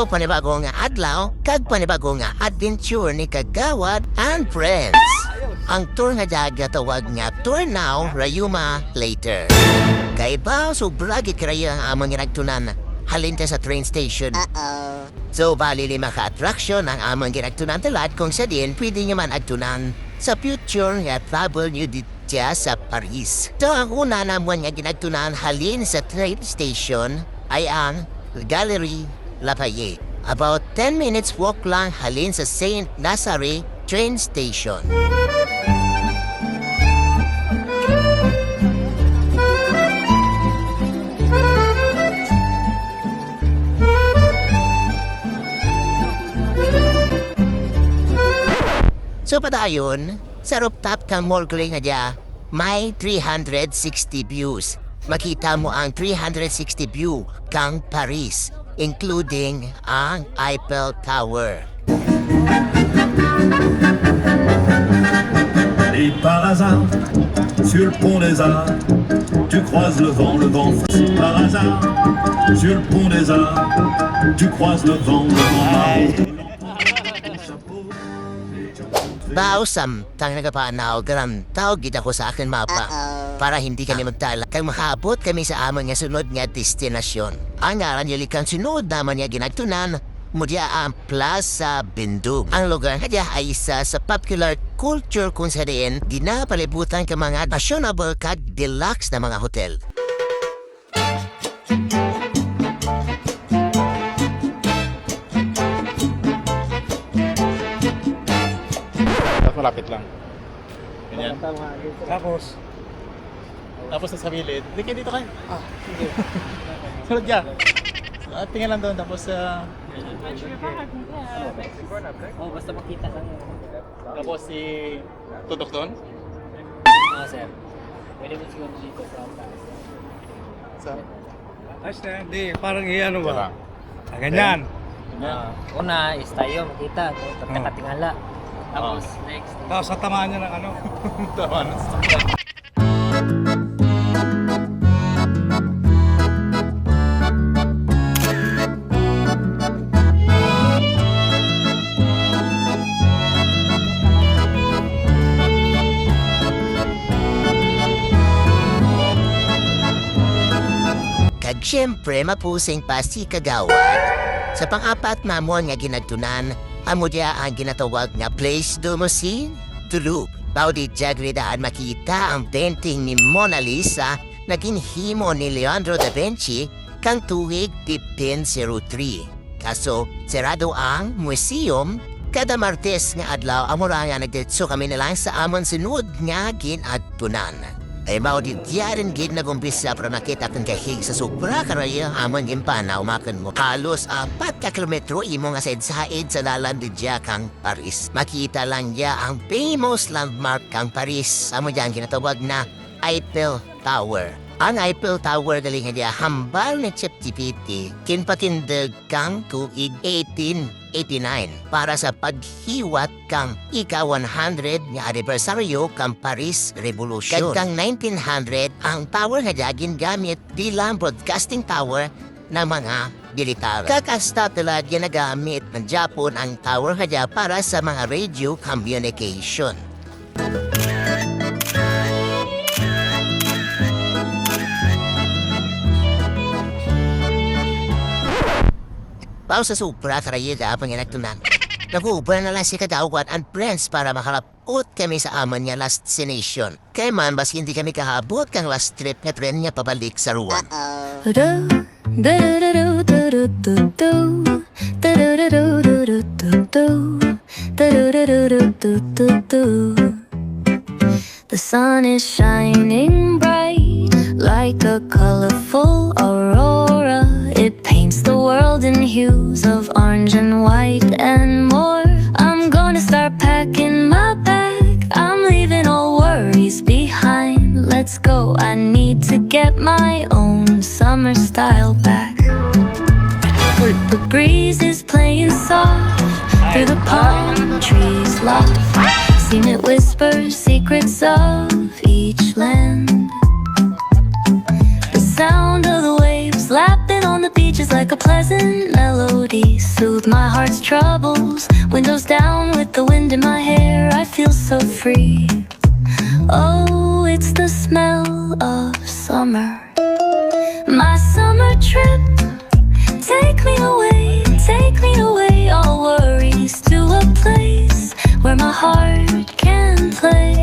So, panibagong adlaw, kag panibagong adventure ni Kagawad and friends. Ang tour nga daga tawag nga Tour Now, Rayuma Later. Kay ba, sobra gikraya ang among ginagtunan halin ta sa train station. So, bali 5 ka-attraction ang among ginagtunan talad kung sa din pwede nyo man agtunan sa future nga travel nyo dito sa Paris. So, ang una naman nga ginagtunan halin sa train station ay ang Galerie Lafayette. About 10 minutes walk lang halin sa Saint Nazare train station. So padayon, sa rooftop kang mall nga dia, may 360 views. Makita mo ang 360 view kang Paris, including ang Eiffel Tower. Et par hasard, sur le pont des Arts, tu croises le vent par hasard, sur le pont des Arts, tu croises le vent Bausam, tang nagapanaw, garam, tawag kita ko sa akin mapa. Para hindi kami magtala, kay makaabot kami sa amang nga sunod nga destinasyon. Ang ngaran nyo likang sunod naman nga ginagtunan, mudya ang Plaza Bindug. Ang lugar nga diya ay isa sa popular culture kung sa diin, ginapalibutan ka mga fashionable kag deluxe na mga hotel. Malapit lang. Ganyan. Tapos sa gilid. Hindi kayo dito kayo. Sige. Sunod ka. Tingnan lang doon. Tapos basta makita lang. tapos si tutok doon. Sir. Pwede mo siguro dito sa Ayos na, hindi. Parang iyan Diba? ba? Ganyan. Ganyan. una is tayo makita. Pagkakatingala. Tapos next. Tapos sa tamaan niya ng ano. Tama na. Kag syempre mapusing pa si Kagawad. Sa pang-apat namon nga ginagtunan, amo dia ang ginatawag nga Place du Musée du Louvre. Baudi jagridaan makita ang painting ni Mona Lisa na ginhimo ni Leonardo da Vinci kang tuig 1503. Kaso, serado ang museum kada Martes nga adlaw amo ra nga nagdetso kami na lang sa amon sunod nga ginagtunan. Ay mao di diyarin gid nagumpisa para nakita kang kahig sa sobra karaya amon gimpanaw makan mo. Halos 4 ka kilometro imo nga said-said sa dalan di diya kang Paris. Makita lang diya ang famous landmark kang Paris. Amo diyan ginatawag na Eiffel Tower. Ang Eiffel Tower dali nga diya hambal ni ChatGPT kinpatindig kang tuig 1889 para sa paghiwat kang ika-100 nga anibersaryo kang Paris Revolution. Kang 1900, ang tower nga dagin gamit bilang broadcasting tower ng mga militar. Kakasta tulad ginagamit ng Japon ang tower nga para sa mga radio communication. Pao sa supra karayeda ang ginagtunan. Nag-uber na lang si Kagawad and friends para makalapot kami sa amon niya last destination. Kaya man, bas hindi kami kahabot kang last trip na tren niya pabalik sa Ruan. The sun is shining bright like a colorful aurora. It paints the world in hues of orange and white and more. I'm gonna start packing my bag. I'm leaving all worries behind. Let's go, I need to get my own summer style back. The breeze is playing soft through the palm trees loft. Seen it whisper secrets of each land. The sound of the waves lapping on the beach is like a pleasant melody. melodies soothe my heart's troubles. Windows down with the wind in my hair, I feel so free. Oh, it's the smell of summer. My summer trip, take me away, all worries to a place where my heart can play.